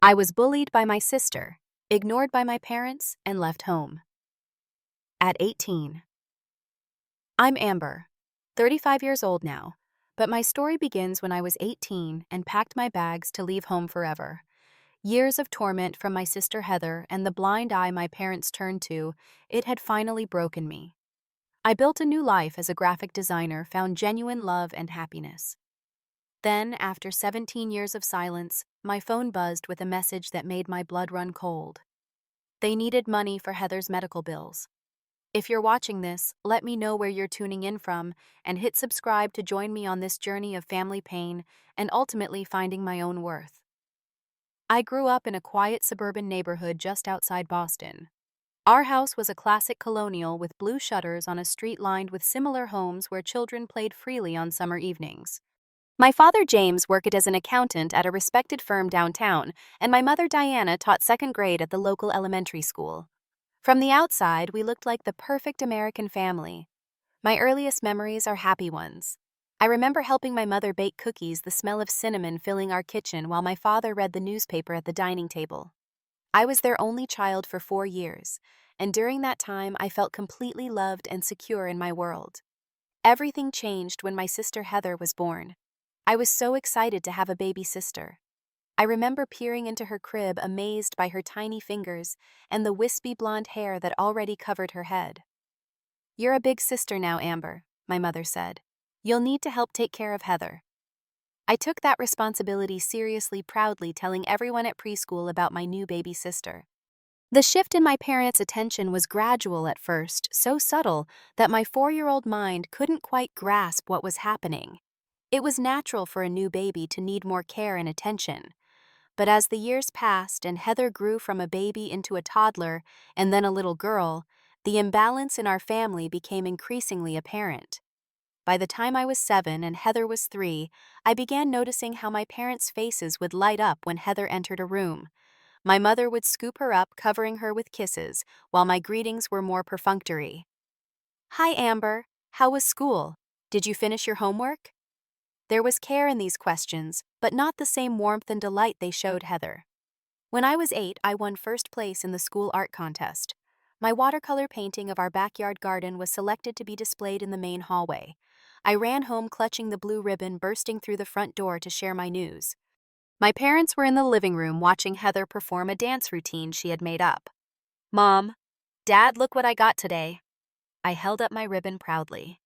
I was bullied by my sister, ignored by my parents, and left home. At 18. I'm Amber, 35 years old now, but my story begins when I was 18 and packed my bags to leave home forever. Years of torment from my sister Heather and the blind eye my parents turned to, it had finally broken me. I built a new life as a graphic designer, found genuine love and happiness. Then, after 17 years of silence, my phone buzzed with a message that made my blood run cold. They needed money for Heather's medical bills. If you're watching this, let me know where you're tuning in from and hit subscribe to join me on this journey of family pain and ultimately finding my own worth. I grew up in a quiet suburban neighborhood just outside Boston. Our house was a classic colonial with blue shutters on a street lined with similar homes where children played freely on summer evenings. My father James worked as an accountant at a respected firm downtown, and my mother Diana taught second grade at the local elementary school. From the outside, we looked like the perfect American family. My earliest memories are happy ones. I remember helping my mother bake cookies, the smell of cinnamon filling our kitchen while my father read the newspaper at the dining table. I was their only child for 4 years, and during that time I felt completely loved and secure in my world. Everything changed when my sister Heather was born. I was so excited to have a baby sister. I remember peering into her crib, amazed by her tiny fingers and the wispy blonde hair that already covered her head. "You're a big sister now, Amber," my mother said. "You'll need to help take care of Heather." I took that responsibility seriously, proudly telling everyone at preschool about my new baby sister. The shift in my parents' attention was gradual at first, so subtle that my 4-year-old mind couldn't quite grasp what was happening. It was natural for a new baby to need more care and attention. But as the years passed and Heather grew from a baby into a toddler and then a little girl, the imbalance in our family became increasingly apparent. By the time I was 7 and Heather was 3, I began noticing how my parents' faces would light up when Heather entered a room. My mother would scoop her up, covering her with kisses, while my greetings were more perfunctory. "Hi, Amber. How was school? Did you finish your homework?" There was care in these questions, but not the same warmth and delight they showed Heather. When I was 8, I won first place in the school art contest. My watercolor painting of our backyard garden was selected to be displayed in the main hallway. I ran home clutching the blue ribbon, bursting through the front door to share my news. My parents were in the living room watching Heather perform a dance routine she had made up. "Mom, Dad, look what I got today." I held up my ribbon proudly.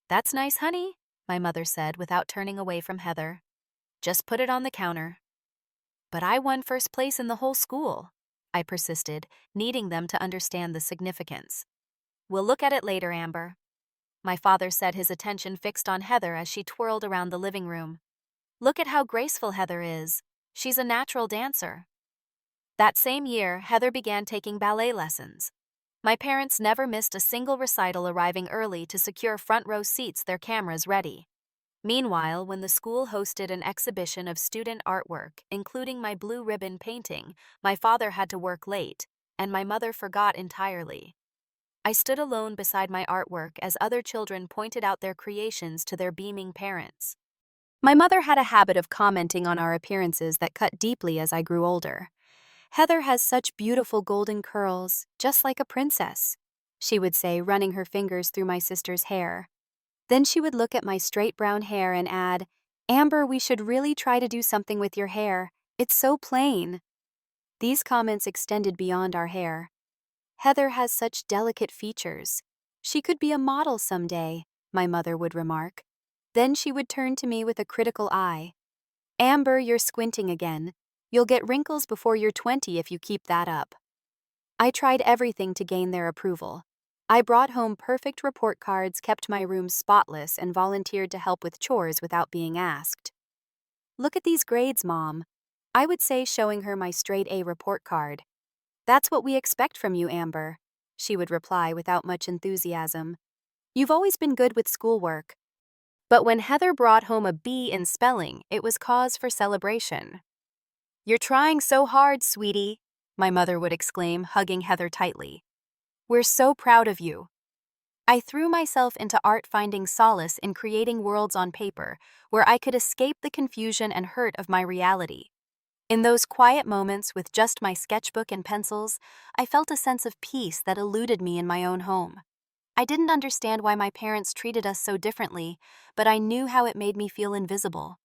"That's nice, honey," my mother said without turning away from Heather. "Just put it on the counter." "But I won first place in the whole school," I persisted, needing them to understand the significance. "We'll look at it later, Amber." My father said, his attention fixed on Heather as she twirled around the living room. "Look at how graceful Heather is. She's a natural dancer." That same year, Heather began taking ballet lessons. My parents never missed a single recital, arriving early to secure front row seats, their cameras ready. Meanwhile, when the school hosted an exhibition of student artwork, including my blue ribbon painting, my father had to work late, and my mother forgot entirely. I stood alone beside my artwork as other children pointed out their creations to their beaming parents. My mother had a habit of commenting on our appearances that cut deeply as I grew older. "Heather has such beautiful golden curls, just like a princess," she would say, running her fingers through my sister's hair. Then she would look at my straight brown hair and add, "Amber, we should really try to do something with your hair. It's so plain." These comments extended beyond our hair. "Heather has such delicate features. She could be a model someday," my mother would remark. Then she would turn to me with a critical eye. "Amber, you're squinting again. You'll get wrinkles before you're 20 if you keep that up." I tried everything to gain their approval. I brought home perfect report cards, kept my room spotless, and volunteered to help with chores without being asked. "Look at these grades, Mom," I would say, showing her my straight A report card. "That's what we expect from you, Amber," she would reply without much enthusiasm. "You've always been good with schoolwork." But when Heather brought home a B in spelling, it was cause for celebration. "You're trying so hard, sweetie," my mother would exclaim, hugging Heather tightly. "We're so proud of you." I threw myself into art, finding solace in creating worlds on paper where I could escape the confusion and hurt of my reality. In those quiet moments with just my sketchbook and pencils, I felt a sense of peace that eluded me in my own home. I didn't understand why my parents treated us so differently, but I knew how it made me feel invisible.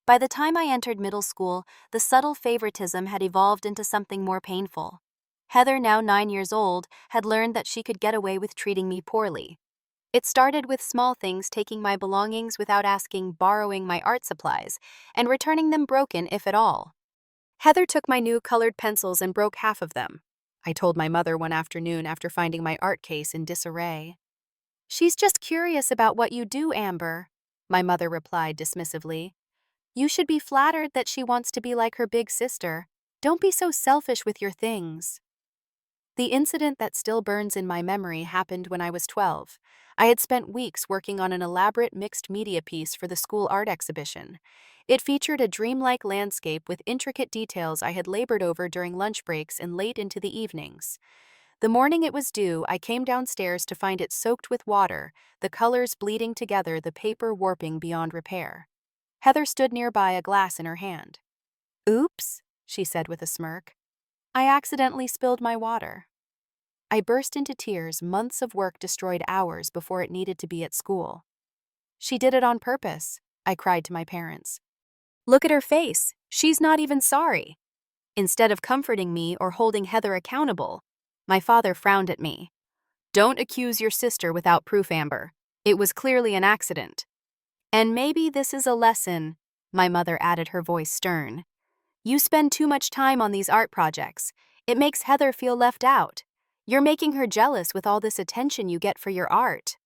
By the time I entered middle school, the subtle favoritism had evolved into something more painful. Heather, now 9 years old, had learned that she could get away with treating me poorly. It started with small things, taking my belongings without asking, borrowing my art supplies, and returning them broken if at all. Heather took my new colored pencils and broke half of them, I told my mother one afternoon after finding my art case in disarray. "She's just curious about what you do, Amber," my mother replied dismissively. "You should be flattered that she wants to be like her big sister. Don't be so selfish with your things." The incident that still burns in my memory happened when I was 12. I had spent weeks working on an elaborate mixed media piece for the school art exhibition. It featured a dreamlike landscape with intricate details I had labored over during lunch breaks and late into the evenings. The morning it was due, I came downstairs to find it soaked with water, the colors bleeding together, the paper warping beyond repair. Heather stood nearby, a glass in her hand. "Oops," she said with a smirk. "I accidentally spilled my water." I burst into tears. Months of work destroyed hours before it needed to be at school. "She did it on purpose," I cried to my parents. "Look at her face. She's not even sorry." Instead of comforting me or holding Heather accountable, my father frowned at me. "Don't accuse your sister without proof, Amber. It was clearly an accident." "And maybe this is a lesson," my mother added, her voice stern. "You spend too much time on these art projects. It makes Heather feel left out. You're making her jealous with all this attention you get for your art."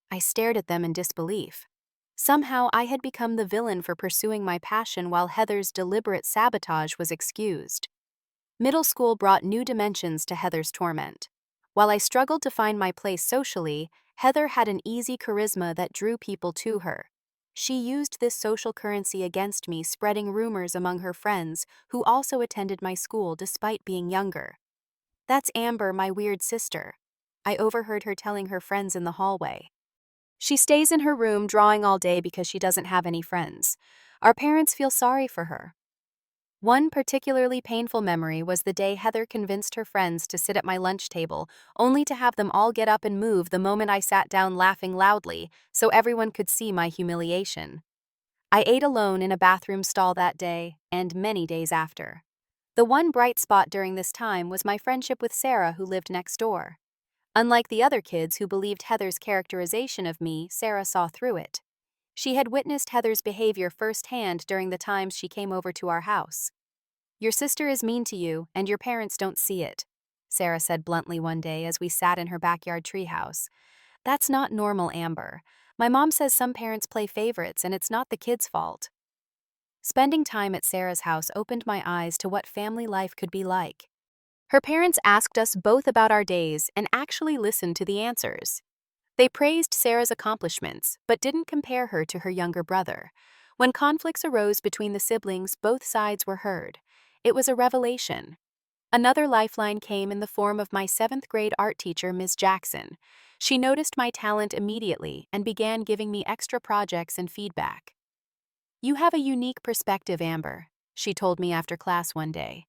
I stared at them in disbelief. Somehow I had become the villain for pursuing my passion while Heather's deliberate sabotage was excused. Middle school brought new dimensions to Heather's torment. While I struggled to find my place socially, Heather had an easy charisma that drew people to her. She used this social currency against me, spreading rumors among her friends who also attended my school despite being younger. "That's Amber, my weird sister," I overheard her telling her friends in the hallway. "She stays in her room drawing all day because she doesn't have any friends. Our parents feel sorry for her." One particularly painful memory was the day Heather convinced her friends to sit at my lunch table, only to have them all get up and move the moment I sat down, laughing loudly so everyone could see my humiliation. I ate alone in a bathroom stall that day and many days after. The one bright spot during this time was my friendship with Sarah, who lived next door. Unlike the other kids who believed Heather's characterization of me, Sarah saw through it. She had witnessed Heather's behavior firsthand during the times she came over to our house. "Your sister is mean to you, and your parents don't see it," Sarah said bluntly one day as we sat in her backyard treehouse. "That's not normal, Amber. My mom says some parents play favorites and it's not the kid's fault." Spending time at Sarah's house opened my eyes to what family life could be like. Her parents asked us both about our days and actually listened to the answers. They praised Sarah's accomplishments, but didn't compare her to her younger brother. When conflicts arose between the siblings, both sides were heard. It was a revelation. Another lifeline came in the form of my 7th grade art teacher, Ms. Jackson. She noticed my talent immediately and began giving me extra projects and feedback. "You have a unique perspective, Amber," she told me after class one day.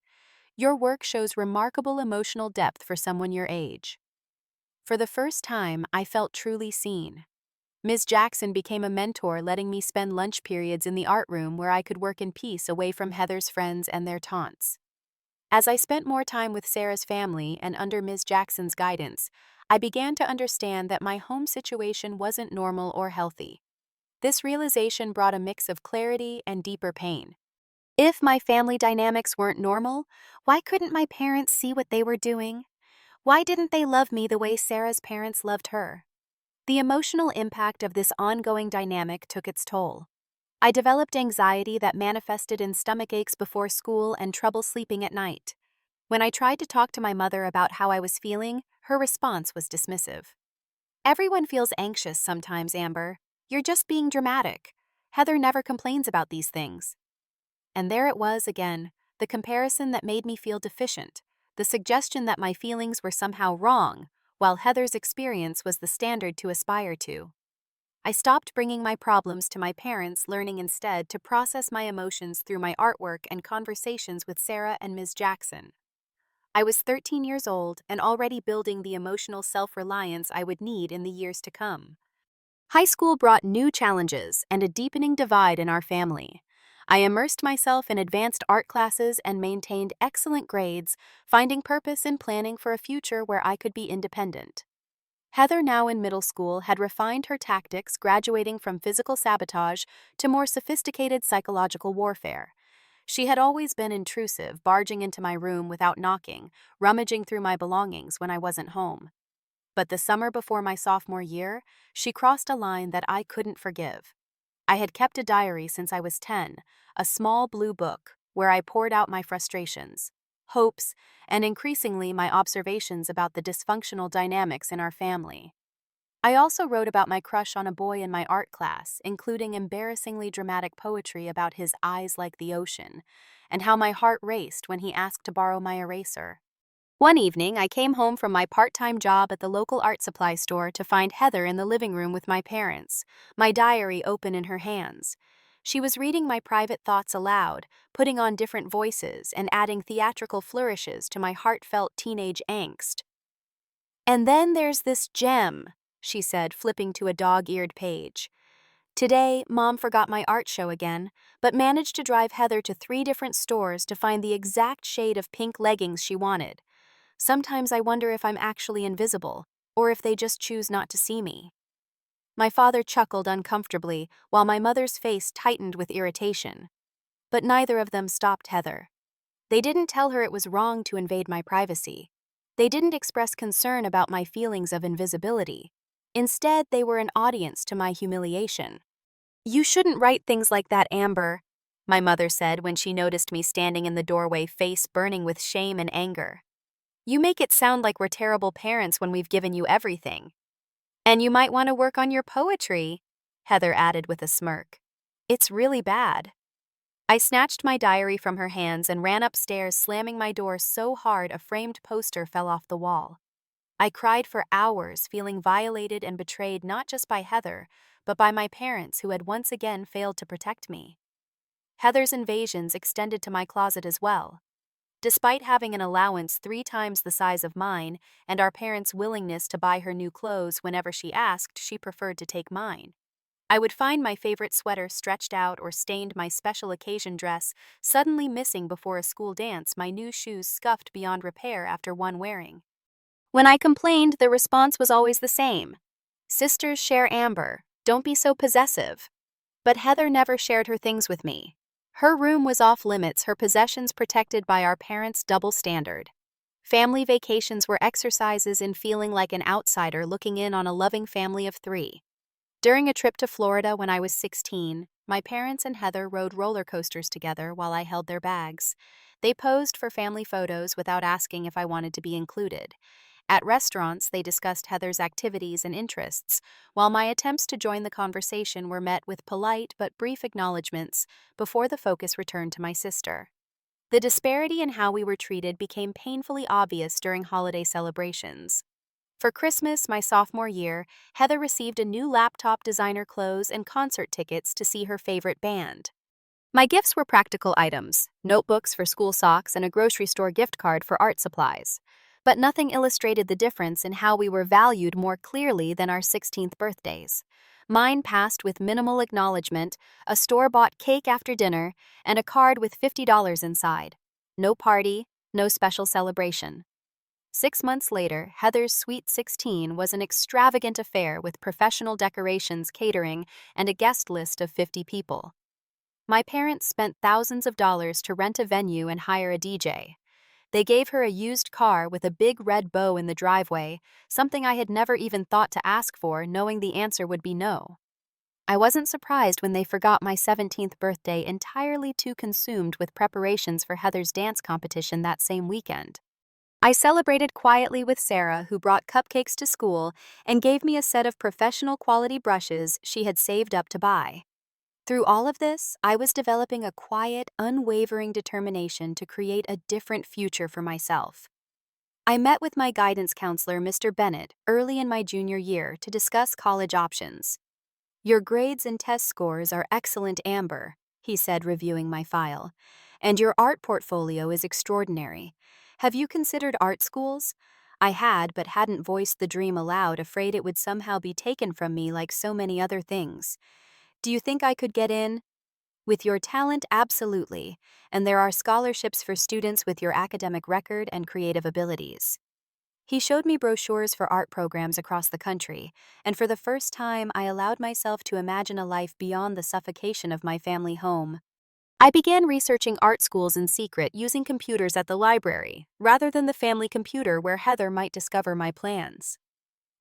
"Your work shows remarkable emotional depth for someone your age." For the first time, I felt truly seen. Ms. Jackson became a mentor, letting me spend lunch periods in the art room where I could work in peace away from Heather's friends and their taunts. As I spent more time with Sarah's family and under Ms. Jackson's guidance, I began to understand that my home situation wasn't normal or healthy. This realization brought a mix of clarity and deeper pain. If my family dynamics weren't normal, why couldn't my parents see what they were doing? Why didn't they love me the way Sarah's parents loved her? The emotional impact of this ongoing dynamic took its toll. I developed anxiety that manifested in stomach aches before school and trouble sleeping at night. When I tried to talk to my mother about how I was feeling, her response was dismissive. "Everyone feels anxious sometimes, Amber. You're just being dramatic. Heather never complains about these things." And there it was again, the comparison that made me feel deficient, the suggestion that my feelings were somehow wrong, while Heather's experience was the standard to aspire to. I stopped bringing my problems to my parents, learning instead to process my emotions through my artwork and conversations with Sarah and Ms. Jackson. I was 13 years old and already building the emotional self-reliance I would need in the years to come. High school brought new challenges and a deepening divide in our family. I immersed myself in advanced art classes and maintained excellent grades, finding purpose in planning for a future where I could be independent. Heather, now in middle school, had refined her tactics, graduating from physical sabotage to more sophisticated psychological warfare. She had always been intrusive, barging into my room without knocking, rummaging through my belongings when I wasn't home. But the summer before my sophomore year, she crossed a line that I couldn't forgive. I had kept a diary since I was 10, a small blue book where I poured out my frustrations, hopes, and increasingly my observations about the dysfunctional dynamics in our family. I also wrote about my crush on a boy in my art class, including embarrassingly dramatic poetry about his eyes like the ocean, and how my heart raced when he asked to borrow my eraser. One evening, I came home from my part-time job at the local art supply store to find Heather in the living room with my parents, my diary open in her hands. She was reading my private thoughts aloud, putting on different voices and adding theatrical flourishes to my heartfelt teenage angst. "And then there's this gem," she said, flipping to a dog-eared page. "Today, Mom forgot my art show again, but managed to drive Heather to 3 different stores to find the exact shade of pink leggings she wanted. Sometimes I wonder if I'm actually invisible, or if they just choose not to see me." My father chuckled uncomfortably, while my mother's face tightened with irritation. But neither of them stopped Heather. They didn't tell her it was wrong to invade my privacy. They didn't express concern about my feelings of invisibility. Instead, they were an audience to my humiliation. "You shouldn't write things like that, Amber," my mother said when she noticed me standing in the doorway, face burning with shame and anger. "You make it sound like we're terrible parents when we've given you everything. And you might want to work on your poetry," Heather added with a smirk. "It's really bad." I snatched my diary from her hands and ran upstairs, slamming my door so hard a framed poster fell off the wall. I cried for hours, feeling violated and betrayed not just by Heather, but by my parents who had once again failed to protect me. Heather's invasions extended to my closet as well. Despite having an allowance 3 times the size of mine and our parents' willingness to buy her new clothes whenever she asked, she preferred to take mine. I would find my favorite sweater stretched out or stained, my special occasion dress suddenly missing before a school dance, my new shoes scuffed beyond repair after one wearing. When I complained, the response was always the same: "Sisters share Amber, don't be so possessive." But Heather never shared her things with me. Her room was off limits, her possessions protected by our parents' double standard. Family vacations were exercises in feeling like an outsider looking in on a loving family of 3. During a trip to Florida when I was 16, my parents and Heather rode roller coasters together while I held their bags. They posed for family photos without asking if I wanted to be included. At restaurants, they discussed Heather's activities and interests, while my attempts to join the conversation were met with polite but brief acknowledgments before the focus returned to my sister. The disparity in how we were treated became painfully obvious during holiday celebrations. For Christmas, my sophomore year, Heather received a new laptop, designer clothes, and concert tickets to see her favorite band. My gifts were practical items: notebooks for school socks and a grocery store gift card for art supplies. But nothing illustrated the difference in how we were valued more clearly than our 16th birthdays. Mine passed with minimal acknowledgement, a store-bought cake after dinner, and a card with $50 inside. No party, no special celebration. 6 months later, Heather's Sweet 16 was an extravagant affair with professional decorations, catering, and a guest list of 50 people. My parents spent thousands of dollars to rent a venue and hire a DJ. They gave her a used car with a big red bow in the driveway, something I had never even thought to ask for, knowing the answer would be no. I wasn't surprised when they forgot my 17th birthday, entirely too consumed with preparations for Heather's dance competition that same weekend. I celebrated quietly with Sarah, who brought cupcakes to school and gave me a set of professional quality brushes she had saved up to buy. Through all of this, I was developing a quiet, unwavering determination to create a different future for myself. I met with my guidance counselor, Mr. Bennett, early in my junior year to discuss college options. Your grades and test scores are excellent, Amber, he said, reviewing my file. And your art portfolio is extraordinary. Have you considered art schools? I had, but hadn't voiced the dream aloud, afraid it would somehow be taken from me like so many other things. Do you think I could get in? With your talent, absolutely. And there are scholarships for students with your academic record and creative abilities. He showed me brochures for art programs across the country, and for the first time I allowed myself to imagine a life beyond the suffocation of my family home. I began researching art schools in secret using computers at the library, rather than the family computer where Heather might discover my plans.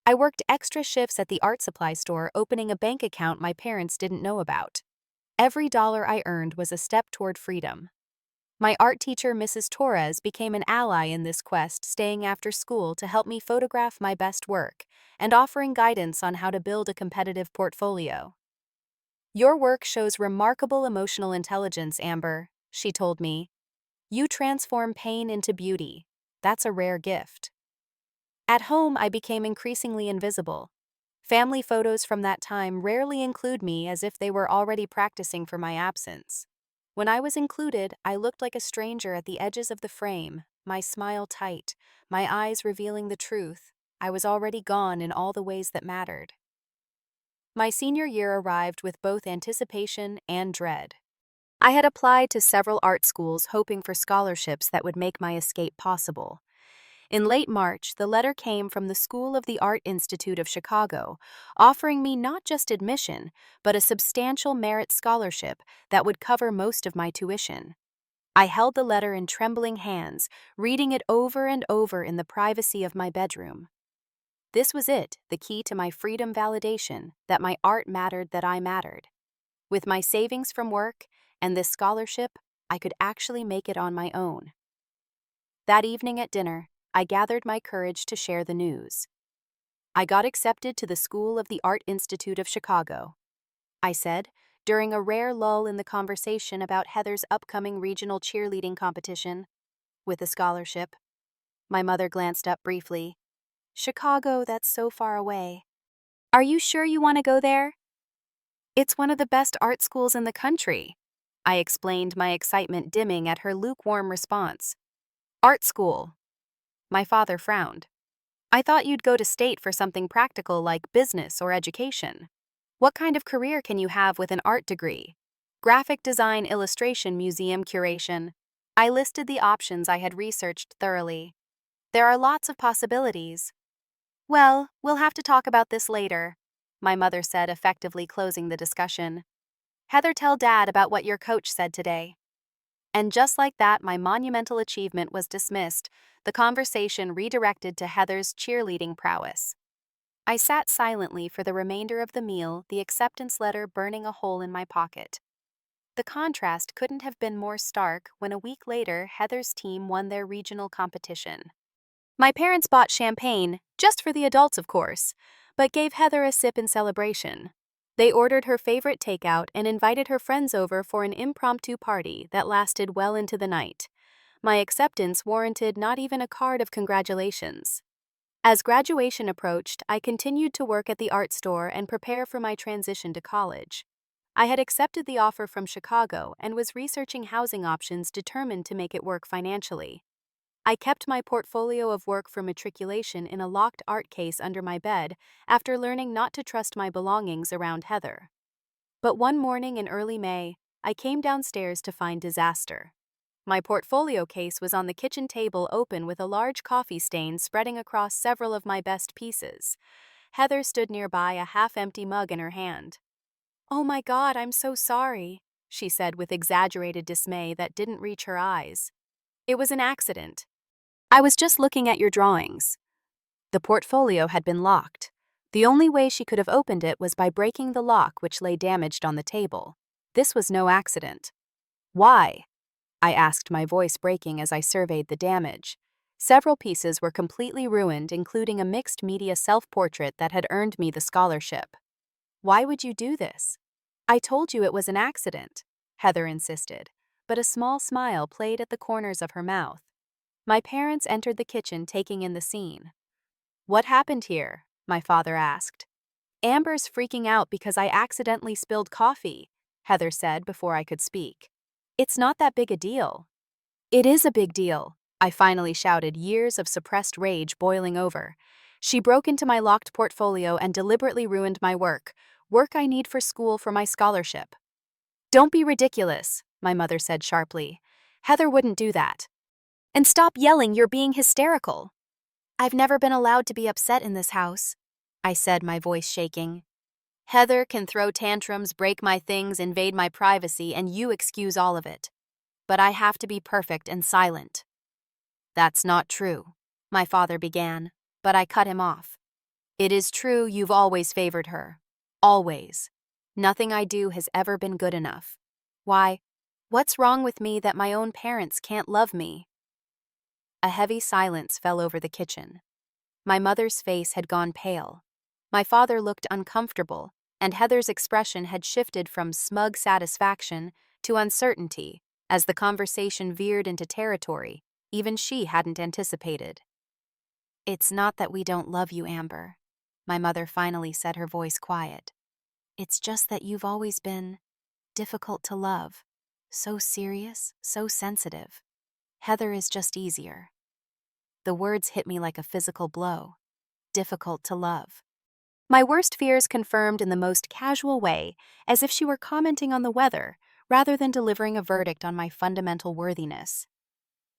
I worked extra shifts at the art supply store, opening a bank account my parents didn't know about. Every dollar I earned was a step toward freedom. My art teacher, Mrs. Torres, became an ally in this quest, staying after school to help me photograph my best work and offering guidance on how to build a competitive portfolio. Your work shows remarkable emotional intelligence, Amber, she told me. You transform pain into beauty. That's a rare gift. At home, I became increasingly invisible. Family photos from that time rarely include me, as if they were already practicing for my absence. When I was included, I looked like a stranger at the edges of the frame, my smile tight, my eyes revealing the truth. I was already gone in all the ways that mattered. My senior year arrived with both anticipation and dread. I had applied to several art schools hoping for scholarships that would make my escape possible. In late March, the letter came from the School of the Art Institute of Chicago, offering me not just admission, but a substantial merit scholarship that would cover most of my tuition. I held the letter in trembling hands, reading it over and over in the privacy of my bedroom. This was it, the key to my freedom validation, that my art mattered, that I mattered. With my savings from work and this scholarship, I could actually make it on my own. That evening at dinner, I gathered my courage to share the news. I got accepted to the School of the Art Institute of Chicago, I said, during a rare lull in the conversation about Heather's upcoming regional cheerleading competition. With a scholarship. My mother glanced up briefly. Chicago, that's so far away. Are you sure you want to go there? It's one of the best art schools in the country, I explained, my excitement dimming at her lukewarm response. Art school. My father frowned. I thought you'd go to state for something practical like business or education. What kind of career can you have with an art degree? Graphic design, illustration, museum curation. I listed the options I had researched thoroughly. There are lots of possibilities. Well, we'll have to talk about this later, my mother said, effectively closing the discussion. Heather, tell Dad about what your coach said today. And just like that, my monumental achievement was dismissed, the conversation redirected to Heather's cheerleading prowess. I sat silently for the remainder of the meal, the acceptance letter burning a hole in my pocket. The contrast couldn't have been more stark when a week later Heather's team won their regional competition. My parents bought champagne, just for the adults of course, but gave Heather a sip in celebration. They ordered her favorite takeout and invited her friends over for an impromptu party that lasted well into the night. My acceptance warranted not even a card of congratulations. As graduation approached, I continued to work at the art store and prepare for my transition to college. I had accepted the offer from Chicago and was researching housing options, determined to make it work financially. I kept my portfolio of work for matriculation in a locked art case under my bed after learning not to trust my belongings around Heather. But one morning in early May, I came downstairs to find disaster. My portfolio case was on the kitchen table, open with a large coffee stain spreading across several of my best pieces. Heather stood nearby, a half-empty mug in her hand. "Oh my God, I'm so sorry," she said with exaggerated dismay that didn't reach her eyes. "It was an accident. I was just looking at your drawings." The portfolio had been locked. The only way she could have opened it was by breaking the lock, which lay damaged on the table. This was no accident. Why? I asked, my voice breaking as I surveyed the damage. Several pieces were completely ruined, including a mixed-media self-portrait that had earned me the scholarship. Why would you do this? I told you it was an accident, Heather insisted, but a small smile played at the corners of her mouth. My parents entered the kitchen, taking in the scene. What happened here? My father asked. Amber's freaking out because I accidentally spilled coffee, Heather said before I could speak. It's not that big a deal. It is a big deal, I finally shouted, years of suppressed rage boiling over. She broke into my locked portfolio and deliberately ruined my work I need for school for my scholarship. Don't be ridiculous, my mother said sharply. Heather wouldn't do that. And stop yelling, you're being hysterical. I've never been allowed to be upset in this house, I said, my voice shaking. Heather can throw tantrums, break my things, invade my privacy, and you excuse all of it. But I have to be perfect and silent. That's not true, my father began, but I cut him off. It is true you've always favored her. Always. Nothing I do has ever been good enough. Why, what's wrong with me that my own parents can't love me? A heavy silence fell over the kitchen. My mother's face had gone pale. My father looked uncomfortable, and Heather's expression had shifted from smug satisfaction to uncertainty as the conversation veered into territory even she hadn't anticipated. It's not that we don't love you, Amber, my mother finally said, her voice quiet. It's just that you've always been difficult to love, so serious, so sensitive. Heather is just easier. The words hit me like a physical blow. Difficult to love. My worst fears confirmed in the most casual way, as if she were commenting on the weather, rather than delivering a verdict on my fundamental worthiness.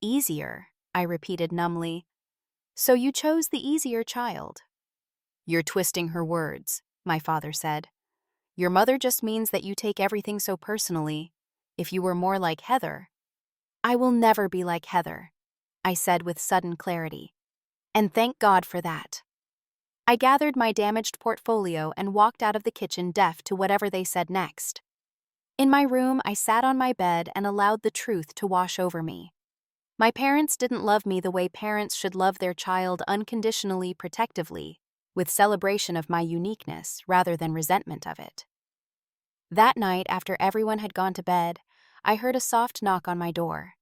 Easier, I repeated numbly. So you chose the easier child. You're twisting her words, my father said. Your mother just means that you take everything so personally. If you were more like Heather. I will never be like Heather, I said with sudden clarity. And thank God for that. I gathered my damaged portfolio and walked out of the kitchen, deaf to whatever they said next. In my room, I sat on my bed and allowed the truth to wash over me. My parents didn't love me the way parents should love their child, unconditionally, protectively, with celebration of my uniqueness rather than resentment of it. That night, after everyone had gone to bed, I heard a soft knock on my door.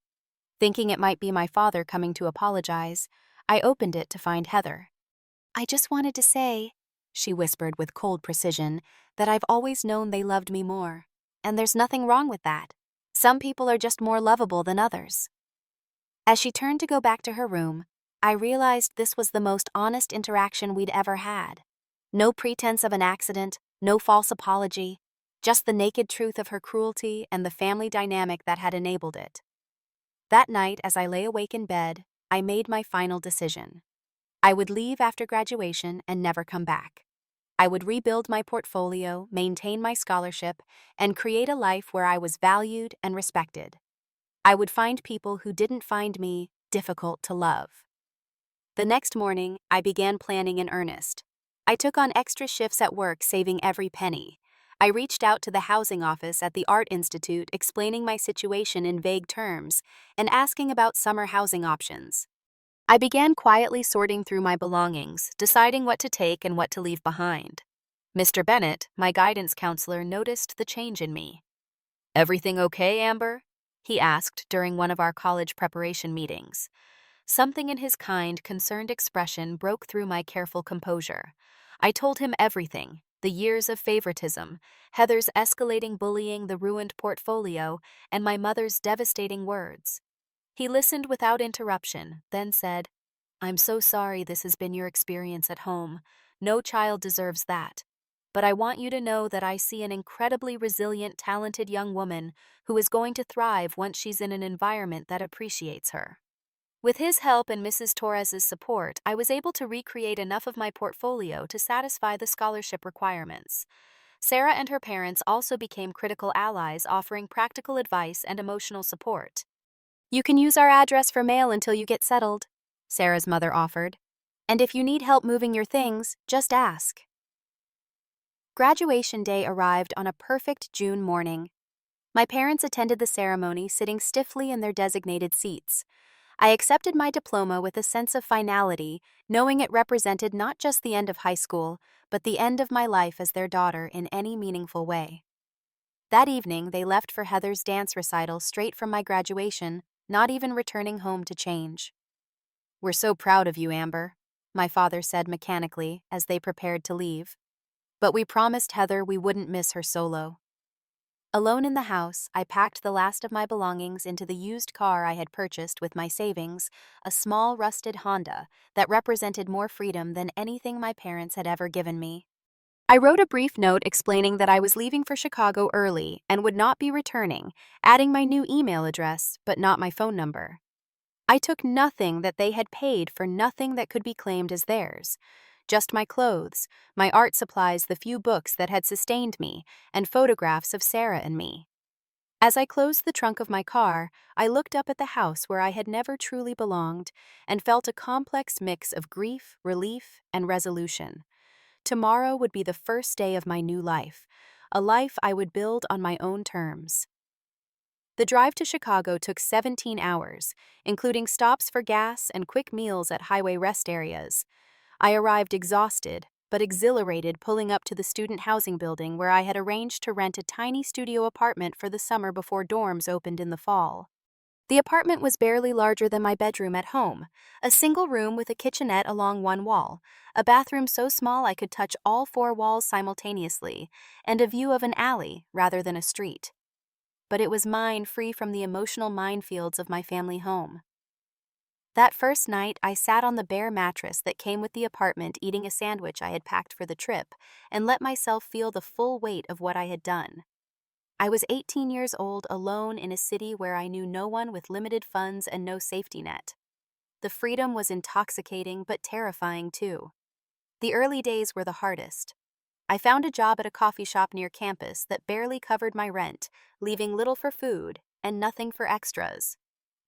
Thinking it might be my father coming to apologize, I opened it to find Heather. I just wanted to say, she whispered with cold precision, that I've always known they loved me more. And there's nothing wrong with that. Some people are just more lovable than others. As she turned to go back to her room, I realized this was the most honest interaction we'd ever had. No pretense of an accident, no false apology, just the naked truth of her cruelty and the family dynamic that had enabled it. That night, as I lay awake in bed, I made my final decision. I would leave after graduation and never come back. I would rebuild my portfolio, maintain my scholarship, and create a life where I was valued and respected. I would find people who didn't find me difficult to love. The next morning, I began planning in earnest. I took on extra shifts at work, saving every penny. I reached out to the housing office at the Art Institute, explaining my situation in vague terms and asking about summer housing options. I began quietly sorting through my belongings, deciding what to take and what to leave behind. Mr. Bennett, my guidance counselor, noticed the change in me. "Everything okay, Amber?" he asked during one of our college preparation meetings. Something in his kind, concerned expression broke through my careful composure. I told him everything: the years of favoritism, Heather's escalating bullying, the ruined portfolio, and my mother's devastating words. He listened without interruption, then said, "I'm so sorry this has been your experience at home. No child deserves that. But I want you to know that I see an incredibly resilient, talented young woman who is going to thrive once she's in an environment that appreciates her." With his help and Mrs. Torres's support, I was able to recreate enough of my portfolio to satisfy the scholarship requirements. Sarah and her parents also became critical allies, offering practical advice and emotional support. "You can use our address for mail until you get settled," Sarah's mother offered. "And if you need help moving your things, just ask." Graduation day arrived on a perfect June morning. My parents attended the ceremony, sitting stiffly in their designated seats. I accepted my diploma with a sense of finality, knowing it represented not just the end of high school, but the end of my life as their daughter in any meaningful way. That evening, they left for Heather's dance recital straight from my graduation, not even returning home to change. "We're so proud of you, Amber," my father said mechanically as they prepared to leave. but we promised Heather we wouldn't miss her solo. Alone in the house, I packed the last of my belongings into the used car I had purchased with my savings, a small rusted Honda that represented more freedom than anything my parents had ever given me. I wrote a brief note explaining that I was leaving for Chicago early and would not be returning, adding my new email address but not my phone number. I took nothing that they had paid for nothing that could be claimed as theirs. Just my clothes, my art supplies, the few books that had sustained me, and photographs of Sarah and me. As I closed the trunk of my car, I looked up at the house where I had never truly belonged and felt a complex mix of grief, relief, and resolution. Tomorrow would be the first day of my new life, a life I would build on my own terms. The drive to Chicago took 17 hours, including stops for gas and quick meals at highway rest areas. I arrived exhausted, but exhilarated pulling up to the student housing building where I had arranged to rent a tiny studio apartment for the summer before dorms opened in the fall. The apartment was barely larger than my bedroom at home, a single room with a kitchenette along one wall, a bathroom so small I could touch all four walls simultaneously, and a view of an alley rather than a street. But it was mine, free from the emotional minefields of my family home. That first night, I sat on the bare mattress that came with the apartment eating a sandwich I had packed for the trip and let myself feel the full weight of what I had done. I was 18 years old, alone in a city where I knew no one, with limited funds and no safety net. The freedom was intoxicating but terrifying too. The early days were the hardest. I found a job at a coffee shop near campus that barely covered my rent, leaving little for food and nothing for extras.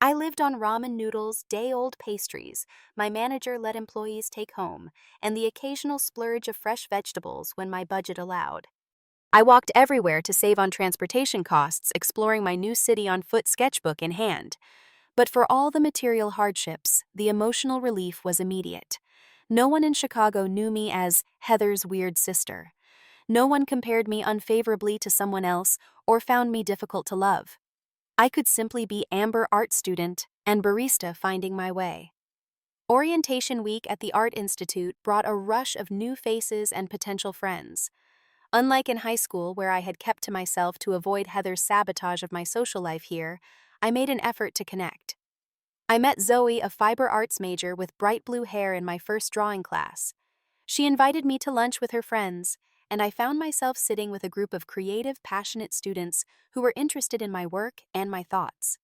I lived on ramen noodles, day-old pastries my manager let employees take home, and the occasional splurge of fresh vegetables when my budget allowed. I walked everywhere to save on transportation costs, exploring my new city on foot, sketchbook in hand. But for all the material hardships, the emotional relief was immediate. No one in Chicago knew me as Heather's weird sister. No one compared me unfavorably to someone else or found me difficult to love. I could simply be Amber, art student, and barista finding my way. Orientation week at the Art Institute brought a rush of new faces and potential friends. Unlike in high school, where I had kept to myself to avoid Heather's sabotage of my social life here, I made an effort to connect. I met Zoe, a fiber arts major with bright blue hair, in my first drawing class. She invited me to lunch with her friends, and I found myself sitting with a group of creative, passionate students who were interested in my work and my thoughts.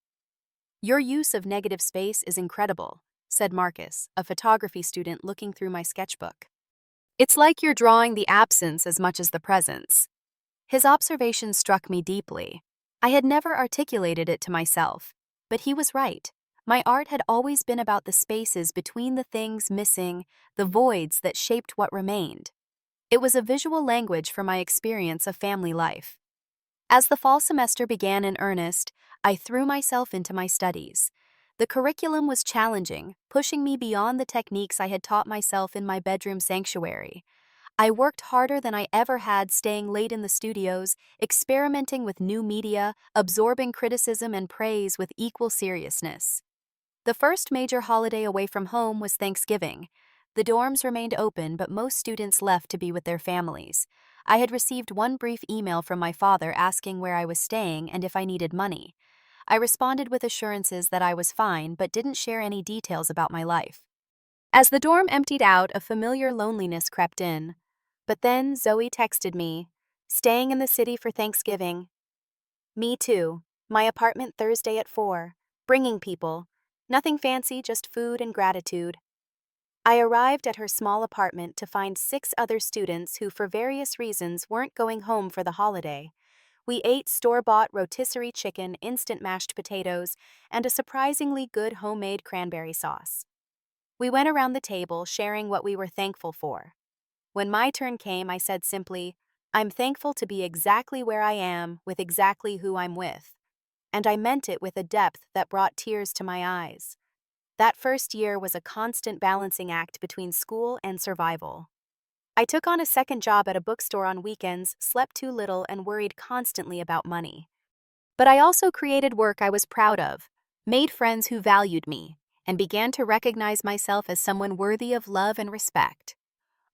"Your use of negative space is incredible," said Marcus, a photography student looking through my sketchbook. "It's like you're drawing the absence as much as the presence." His observation struck me deeply. I had never articulated it to myself, but he was right. My art had always been about the spaces between the things missing, the voids that shaped what remained. It was a visual language for my experience of family life. As the fall semester began in earnest, I threw myself into my studies. The curriculum was challenging, pushing me beyond the techniques I had taught myself in my bedroom sanctuary. I worked harder than I ever had, staying late in the studios, experimenting with new media, absorbing criticism and praise with equal seriousness. The first major holiday away from home was Thanksgiving. The dorms remained open, but most students left to be with their families. I had received one brief email from my father asking where I was staying and if I needed money. I responded with assurances that I was fine, but didn't share any details about my life. As the dorm emptied out, a familiar loneliness crept in. But then Zoe texted me, "Staying in the city for Thanksgiving." "Me too. My apartment Thursday at 4. Bringing people. Nothing fancy, just food and gratitude." I arrived at her small apartment to find 6 other students who, for various reasons, weren't going home for the holiday. We ate store-bought rotisserie chicken, instant mashed potatoes, and a surprisingly good homemade cranberry sauce. We went around the table, sharing what we were thankful for. When my turn came, I said simply, "I'm thankful to be exactly where I am, with exactly who I'm with." And I meant it with a depth that brought tears to my eyes. That first year was a constant balancing act between school and survival. I took on a second job at a bookstore on weekends, slept too little, and worried constantly about money. But I also created work I was proud of, made friends who valued me, and began to recognize myself as someone worthy of love and respect.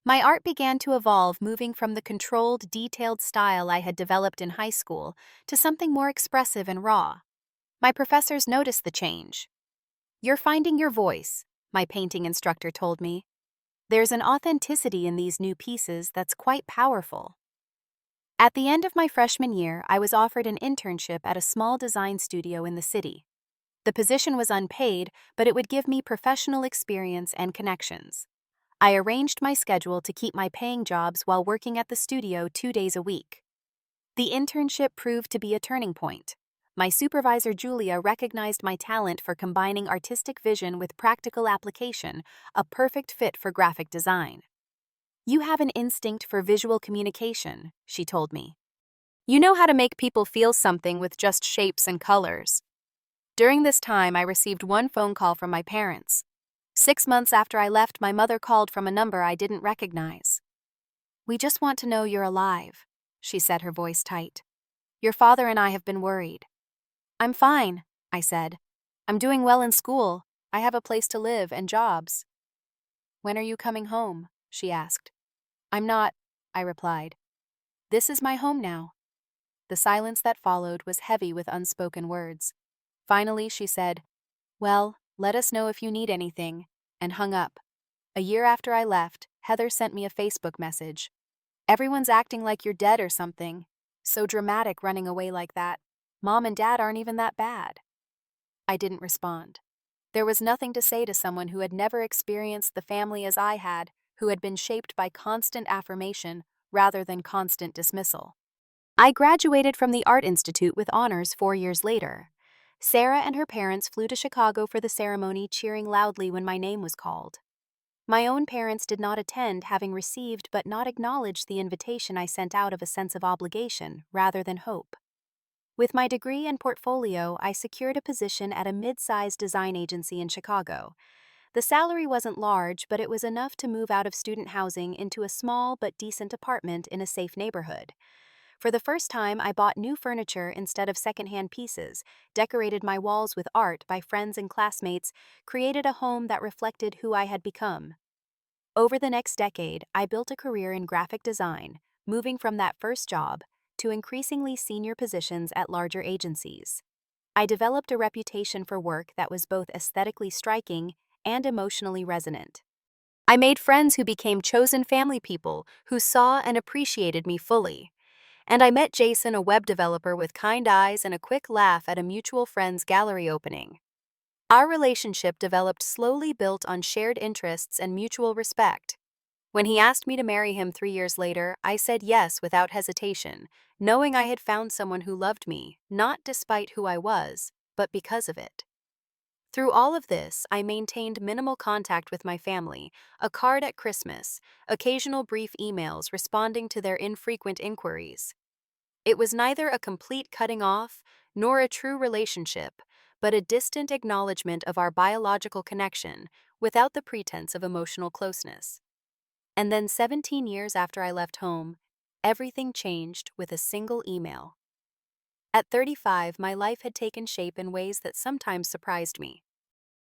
My art began to evolve, moving from the controlled, detailed style I had developed in high school to something more expressive and raw. My professors noticed the change. "You're finding your voice," my painting instructor told me. "There's an authenticity in these new pieces that's quite powerful." At the end of my freshman year, I was offered an internship at a small design studio in the city. The position was unpaid, but it would give me professional experience and connections. I arranged my schedule to keep my paying jobs while working at the studio 2 days a week. The internship proved to be a turning point. My supervisor Julia recognized my talent for combining artistic vision with practical application, a perfect fit for graphic design. "You have an instinct for visual communication," she told me. "You know how to make people feel something with just shapes and colors." During this time, I received one phone call from my parents. 6 months after I left, my mother called from a number I didn't recognize. "We just want to know you're alive," she said, her voice tight. "Your father and I have been worried." "I'm fine," I said. "I'm doing well in school. I have a place to live and jobs." "When are you coming home?" she asked. "I'm not," I replied. "This is my home now." The silence that followed was heavy with unspoken words. Finally, she said, "Well, let us know if you need anything," and hung up. A year after I left, Heather sent me a Facebook message. "Everyone's acting like you're dead or something. So dramatic running away like that. Mom and Dad aren't even that bad." I didn't respond. There was nothing to say to someone who had never experienced the family as I had, who had been shaped by constant affirmation rather than constant dismissal. I graduated from the Art Institute with honors 4 years later. Sarah and her parents flew to Chicago for the ceremony, cheering loudly when my name was called. My own parents did not attend, having received but not acknowledged the invitation I sent out of a sense of obligation rather than hope. With my degree and portfolio, I secured a position at a mid-sized design agency in Chicago. The salary wasn't large, but it was enough to move out of student housing into a small but decent apartment in a safe neighborhood. For the first time, I bought new furniture instead of secondhand pieces, decorated my walls with art by friends and classmates, created a home that reflected who I had become. Over the next decade, I built a career in graphic design, moving from that first job to increasingly senior positions at larger agencies. I developed a reputation for work that was both aesthetically striking and emotionally resonant. I made friends who became chosen family people who saw and appreciated me fully. And I met Jason, a web developer with kind eyes and a quick laugh at a mutual friend's gallery opening. Our relationship developed slowly, built on shared interests and mutual respect. When he asked me to marry him 3 years later, I said yes without hesitation, knowing I had found someone who loved me, not despite who I was, but because of it. Through all of this, I maintained minimal contact with my family, a card at Christmas, occasional brief emails responding to their infrequent inquiries. It was neither a complete cutting off nor a true relationship, but a distant acknowledgement of our biological connection without the pretense of emotional closeness. And then 17 years after I left home, everything changed with a single email. At 35, my life had taken shape in ways that sometimes surprised me.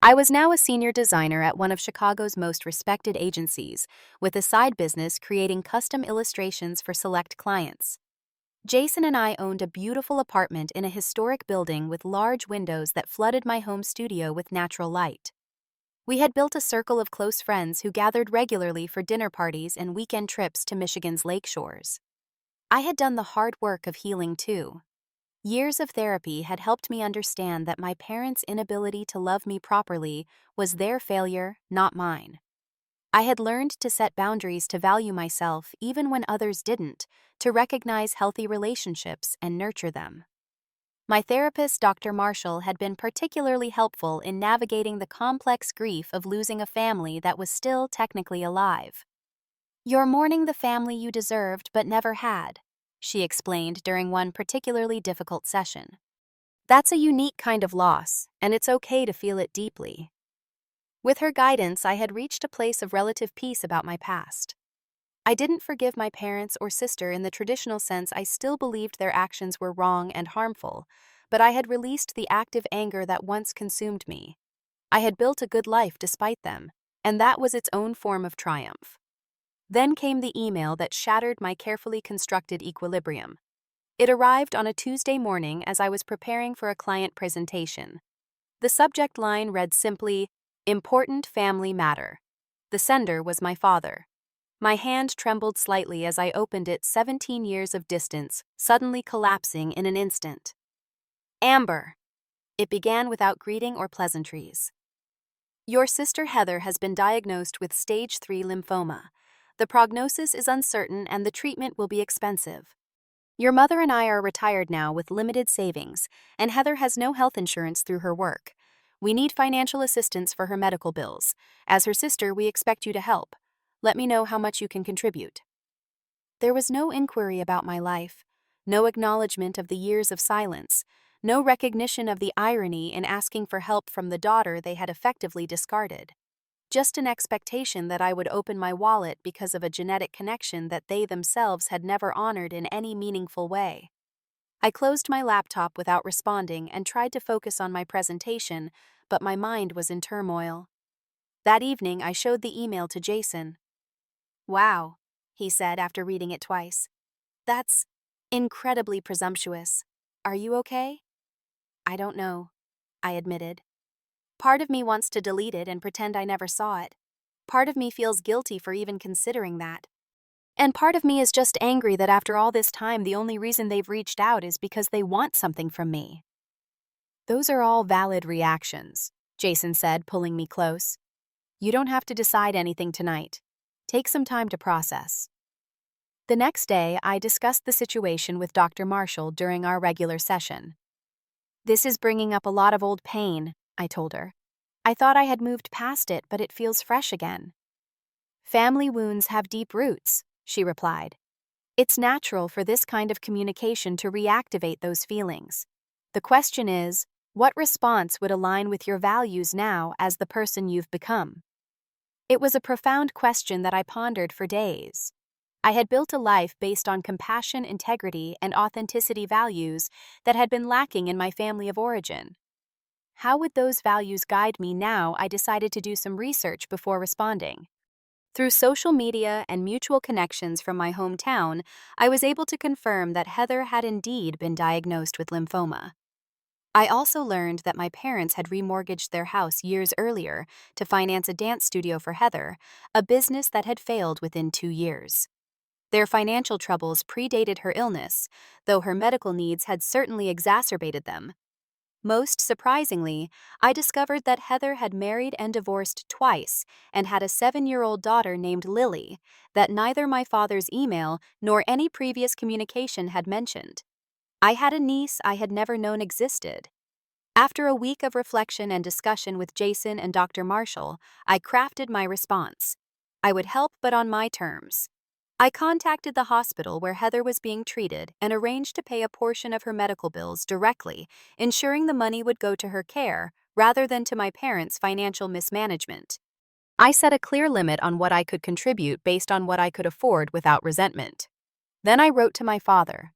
I was now a senior designer at one of Chicago's most respected agencies, with a side business creating custom illustrations for select clients. Jason and I owned a beautiful apartment in a historic building with large windows that flooded my home studio with natural light. We had built a circle of close friends who gathered regularly for dinner parties and weekend trips to Michigan's lake shores. I had done the hard work of healing too. Years of therapy had helped me understand that my parents' inability to love me properly was their failure, not mine. I had learned to set boundaries, to value myself even when others didn't, to recognize healthy relationships and nurture them. My therapist, Dr. Marshall, had been particularly helpful in navigating the complex grief of losing a family that was still technically alive. "You're mourning the family you deserved but never had," she explained during one particularly difficult session. "That's a unique kind of loss, and it's okay to feel it deeply." With her guidance, I had reached a place of relative peace about my past. I didn't forgive my parents or sister in the traditional sense. I still believed their actions were wrong and harmful, but I had released the active anger that once consumed me. I had built a good life despite them, and that was its own form of triumph. Then came the email that shattered my carefully constructed equilibrium. It arrived on a Tuesday morning as I was preparing for a client presentation. The subject line read simply, "Important family matter." The sender was my father. My hand trembled slightly as I opened it, 17 years of distance, suddenly collapsing in an instant. Amber. It began without greeting or pleasantries. Your sister Heather has been diagnosed with stage 3 lymphoma. The prognosis is uncertain and the treatment will be expensive. Your mother and I are retired now with limited savings, and Heather has no health insurance through her work. We need financial assistance for her medical bills. As her sister, we expect you to help. Let me know how much you can contribute. There was no inquiry about my life, no acknowledgement of the years of silence, no recognition of the irony in asking for help from the daughter they had effectively discarded. Just an expectation that I would open my wallet because of a genetic connection that they themselves had never honored in any meaningful way. I closed my laptop without responding and tried to focus on my presentation, but my mind was in turmoil. That evening, I showed the email to Jason. "Wow," he said after reading it twice. "That's incredibly presumptuous. Are you okay?" "I don't know," I admitted. Part of me wants to delete it and pretend I never saw it. Part of me feels guilty for even considering that. And part of me is just angry that after all this time, the only reason they've reached out is because they want something from me. "Those are all valid reactions," Jason said, pulling me close. "You don't have to decide anything tonight. Take some time to process." The next day, I discussed the situation with Dr. Marshall during our regular session. "This is bringing up a lot of old pain," I told her. "I thought I had moved past it, but it feels fresh again." "Family wounds have deep roots," she replied. "It's natural for this kind of communication to reactivate those feelings. The question is, what response would align with your values now as the person you've become?" It was a profound question that I pondered for days. I had built a life based on compassion, integrity, and authenticity values that had been lacking in my family of origin. How would those values guide me now? I decided to do some research before responding. Through social media and mutual connections from my hometown, I was able to confirm that Heather had indeed been diagnosed with lymphoma. I also learned that my parents had remortgaged their house years earlier to finance a dance studio for Heather, a business that had failed within 2 years. Their financial troubles predated her illness, though her medical needs had certainly exacerbated them. Most surprisingly, I discovered that Heather had married and divorced twice and had a 7-year-old daughter named Lily that neither my father's email nor any previous communication had mentioned. I had a niece I had never known existed. After a week of reflection and discussion with Jason and Dr. Marshall, I crafted my response. I would help, but on my terms. I contacted the hospital where Heather was being treated and arranged to pay a portion of her medical bills directly, ensuring the money would go to her care rather than to my parents' financial mismanagement. I set a clear limit on what I could contribute based on what I could afford without resentment. Then I wrote to my father.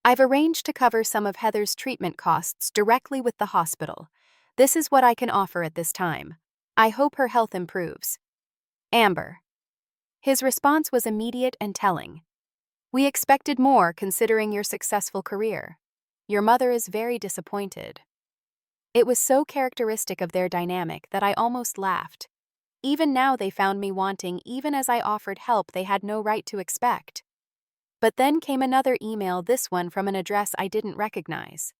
"I've arranged to cover some of Heather's treatment costs directly with the hospital. This is what I can offer at this time. I hope her health improves. Amber." His response was immediate and telling. "We expected more considering your successful career. Your mother is very disappointed." It was so characteristic of their dynamic that I almost laughed. Even now they found me wanting even as I offered help they had no right to expect. But then came another email, this one from an address I didn't recognize.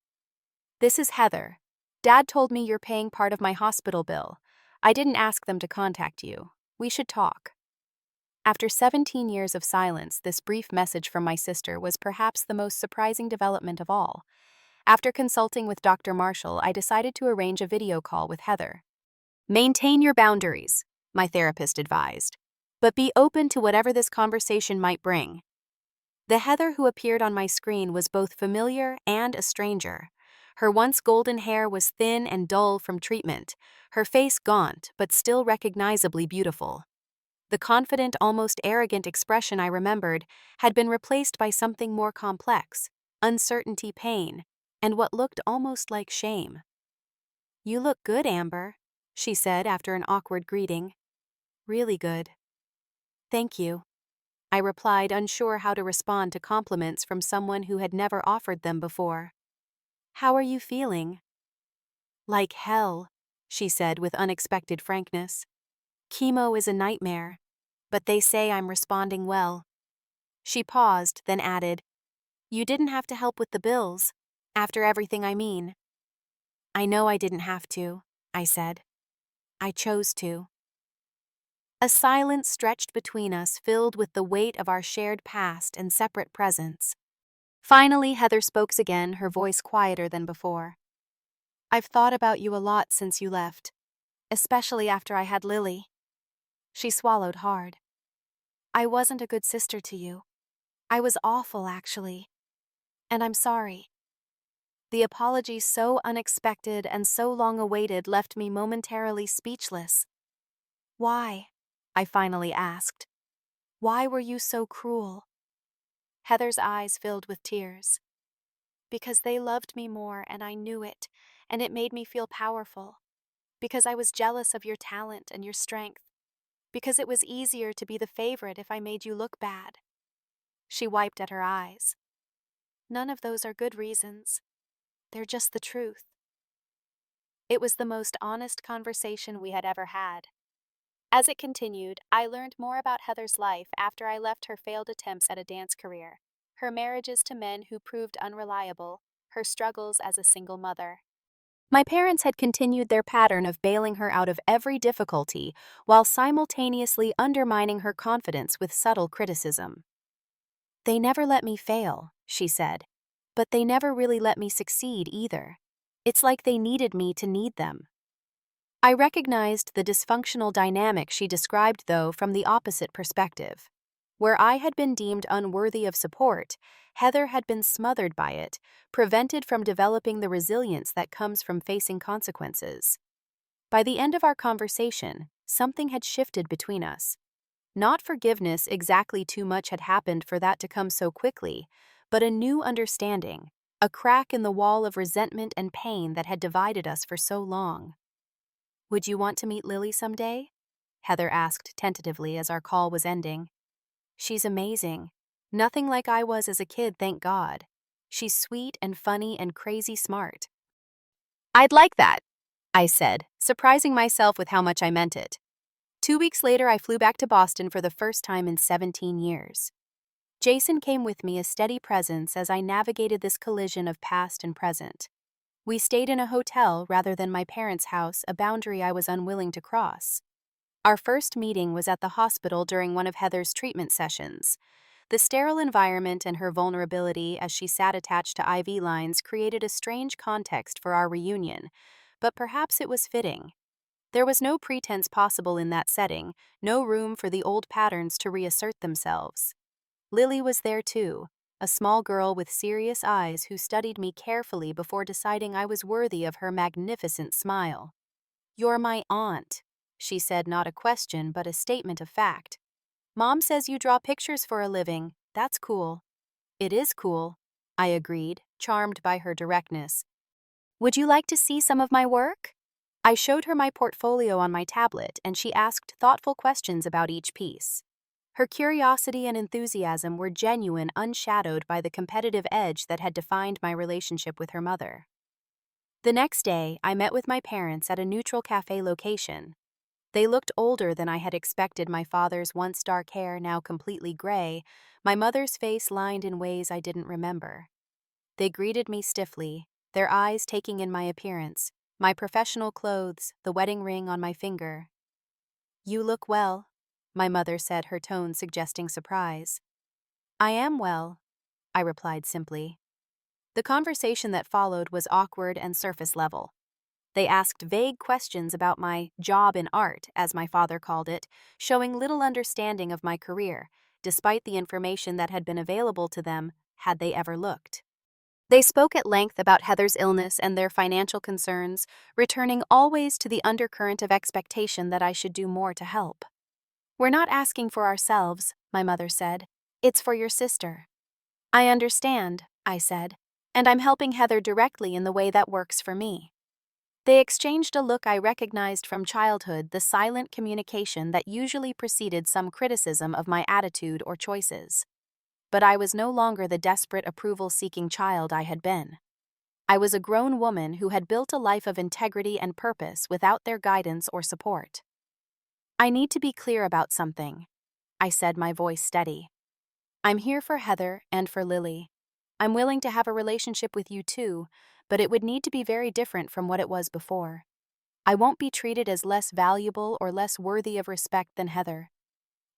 "This is Heather. Dad told me you're paying part of my hospital bill. I didn't ask them to contact you. We should talk." After 17 years of silence, this brief message from my sister was perhaps the most surprising development of all. After consulting with Dr. Marshall, I decided to arrange a video call with Heather. "Maintain your boundaries," my therapist advised, "but be open to whatever this conversation might bring." The Heather who appeared on my screen was both familiar and a stranger. Her once golden hair was thin and dull from treatment, her face gaunt but still recognizably beautiful. The confident, almost arrogant expression I remembered had been replaced by something more complex, uncertainty, pain, and what looked almost like shame. "You look good, Amber," she said after an awkward greeting. "Really good." "Thank you." I replied, unsure how to respond to compliments from someone who had never offered them before. How are you feeling? Like hell, she said with unexpected frankness. Chemo is a nightmare, but they say I'm responding well. She paused, then added, You didn't have to help with the bills, after everything I mean. I know I didn't have to, I said. I chose to. A silence stretched between us, filled with the weight of our shared past and separate presents. Finally, Heather spoke again, her voice quieter than before. I've thought about you a lot since you left, especially after I had Lily. She swallowed hard. I wasn't a good sister to you. I was awful, actually. And I'm sorry. The apology, so unexpected and so long awaited, left me momentarily speechless. Why? I finally asked. Why were you so cruel? Heather's eyes filled with tears. Because they loved me more and I knew it, and it made me feel powerful. Because I was jealous of your talent and your strength. Because it was easier to be the favorite if I made you look bad. She wiped at her eyes. None of those are good reasons. They're just the truth. It was the most honest conversation we had ever had. As it continued, I learned more about Heather's life after I left her failed attempts at a dance career, her marriages to men who proved unreliable, her struggles as a single mother. My parents had continued their pattern of bailing her out of every difficulty while simultaneously undermining her confidence with subtle criticism. They never let me fail, she said, but they never really let me succeed either. It's like they needed me to need them. I recognized the dysfunctional dynamic she described, though, from the opposite perspective. Where I had been deemed unworthy of support, Heather had been smothered by it, prevented from developing the resilience that comes from facing consequences. By the end of our conversation, something had shifted between us. Not forgiveness, exactly, too much had happened for that to come so quickly, but a new understanding, a crack in the wall of resentment and pain that had divided us for so long. Would you want to meet Lily someday? Heather asked tentatively as our call was ending. She's amazing. Nothing like I was as a kid, thank God. She's sweet and funny and crazy smart. I'd like that, I said, surprising myself with how much I meant it. 2 weeks later, I flew back to Boston for the first time in 17 years. Jason came with me, a steady presence as I navigated this collision of past and present. We stayed in a hotel rather than my parents' house, a boundary I was unwilling to cross. Our first meeting was at the hospital during one of Heather's treatment sessions. The sterile environment and her vulnerability as she sat attached to IV lines created a strange context for our reunion, but perhaps it was fitting. There was no pretense possible in that setting, no room for the old patterns to reassert themselves. Lily was there too, a small girl with serious eyes who studied me carefully before deciding I was worthy of her magnificent smile. You're my aunt, she said, not a question but a statement of fact. Mom says you draw pictures for a living. That's cool. It is cool, I agreed, charmed by her directness. Would you like to see some of my work? I showed her my portfolio on my tablet, and she asked thoughtful questions about each piece. Her curiosity and enthusiasm were genuine, unshadowed by the competitive edge that had defined my relationship with her mother. The next day, I met with my parents at a neutral cafe location. They looked older than I had expected, my father's once dark hair now completely gray, my mother's face lined in ways I didn't remember. They greeted me stiffly, their eyes taking in my appearance, my professional clothes, the wedding ring on my finger. You look well, my mother said, her tone suggesting surprise. I am well, I replied simply. The conversation that followed was awkward and surface level. They asked vague questions about my job in art, as my father called it, showing little understanding of my career, despite the information that had been available to them, had they ever looked. They spoke at length about Heather's illness and their financial concerns, returning always to the undercurrent of expectation that I should do more to help. We're not asking for ourselves, my mother said. It's for your sister. I understand, I said, and I'm helping Heather directly in the way that works for me. They exchanged a look I recognized from childhood, the silent communication that usually preceded some criticism of my attitude or choices. But I was no longer the desperate approval-seeking child I had been. I was a grown woman who had built a life of integrity and purpose without their guidance or support. "I need to be clear about something," I said, my voice steady. "I'm here for Heather and for Lily. I'm willing to have a relationship with you too, but it would need to be very different from what it was before. I won't be treated as less valuable or less worthy of respect than Heather.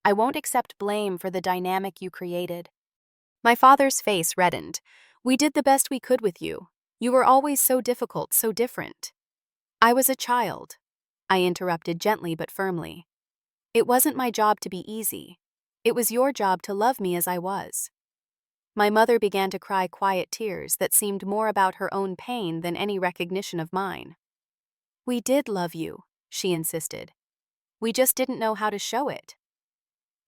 I won't accept blame for the dynamic you created." My father's face reddened. "We did the best we could with you. You were always so difficult, so different." "I was a child," I interrupted gently but firmly. "It wasn't my job to be easy. It was your job to love me as I was." My mother began to cry quiet tears that seemed more about her own pain than any recognition of mine. "We did love you," she insisted. "We just didn't know how to show it."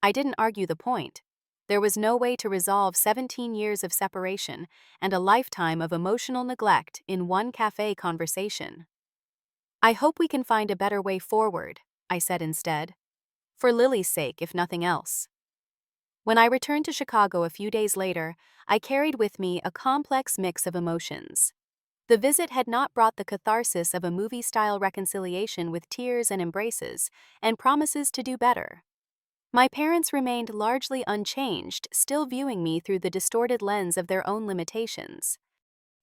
I didn't argue the point. There was no way to resolve 17 years of separation and a lifetime of emotional neglect in one cafe conversation. "I hope we can find a better way forward," I said instead. "For Lily's sake, if nothing else." When I returned to Chicago a few days later, I carried with me a complex mix of emotions. The visit had not brought the catharsis of a movie-style reconciliation with tears and embraces, and promises to do better. My parents remained largely unchanged, still viewing me through the distorted lens of their own limitations.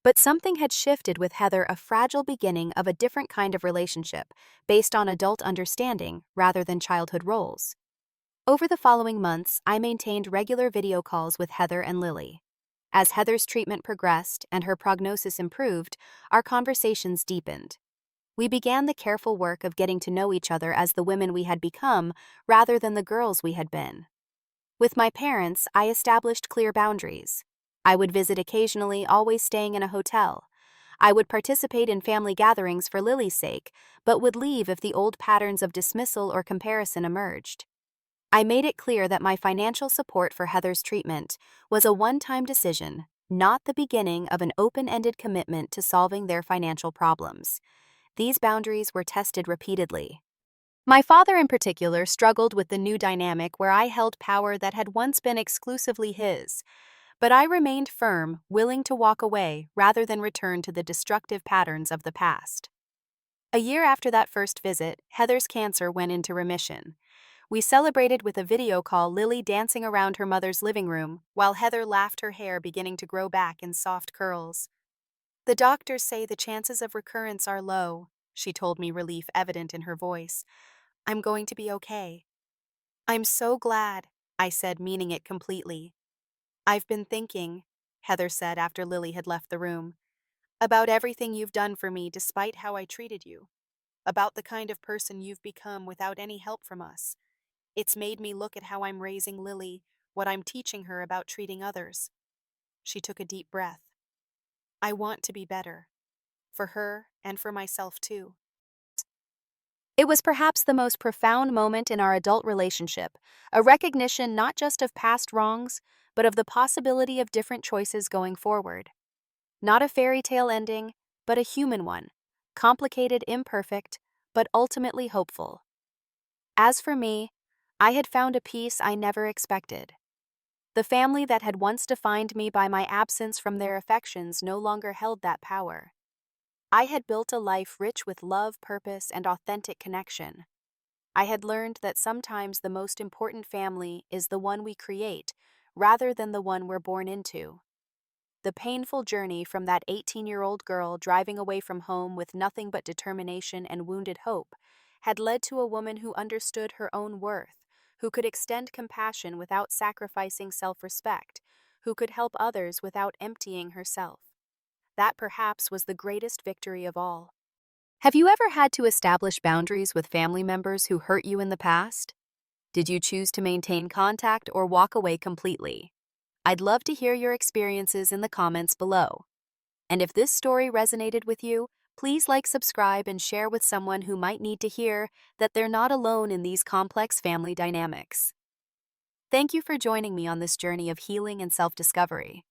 But something had shifted with Heather, a fragile beginning of a different kind of relationship, based on adult understanding rather than childhood roles. Over the following months, I maintained regular video calls with Heather and Lily. As Heather's treatment progressed and her prognosis improved, our conversations deepened. We began the careful work of getting to know each other as the women we had become rather than the girls we had been. With my parents, I established clear boundaries. I would visit occasionally, always staying in a hotel. I would participate in family gatherings for Lily's sake, but would leave if the old patterns of dismissal or comparison emerged. I made it clear that my financial support for Heather's treatment was a one-time decision, not the beginning of an open-ended commitment to solving their financial problems. These boundaries were tested repeatedly. My father in particular struggled with the new dynamic where I held power that had once been exclusively his, but I remained firm, willing to walk away rather than return to the destructive patterns of the past. A year after that first visit, Heather's cancer went into remission. We celebrated with a video call, Lily dancing around her mother's living room, while Heather laughed, her hair beginning to grow back in soft curls. "The doctors say the chances of recurrence are low," she told me, relief evident in her voice. "I'm going to be okay." "I'm so glad," I said, meaning it completely. "I've been thinking," Heather said after Lily had left the room, "about everything you've done for me despite how I treated you, about the kind of person you've become without any help from us. It's made me look at how I'm raising Lily, what I'm teaching her about treating others." She took a deep breath. "I want to be better. For her and for myself too." It was perhaps the most profound moment in our adult relationship, a recognition not just of past wrongs, but of the possibility of different choices going forward. Not a fairy tale ending, but a human one, complicated, imperfect, but ultimately hopeful. As for me, I had found a peace I never expected. The family that had once defined me by my absence from their affections no longer held that power. I had built a life rich with love, purpose, and authentic connection. I had learned that sometimes the most important family is the one we create, rather than the one we're born into. The painful journey from that 18-year-old girl driving away from home with nothing but determination and wounded hope had led to a woman who understood her own worth, who could extend compassion without sacrificing self-respect, who could help others without emptying herself. That perhaps was the greatest victory of all. Have you ever had to establish boundaries with family members who hurt you in the past? Did you choose to maintain contact or walk away completely? I'd love to hear your experiences in the comments below. And if this story resonated with you, please like, subscribe, and share with someone who might need to hear that they're not alone in these complex family dynamics. Thank you for joining me on this journey of healing and self-discovery.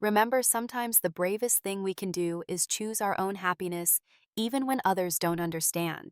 Remember, sometimes the bravest thing we can do is choose our own happiness, even when others don't understand.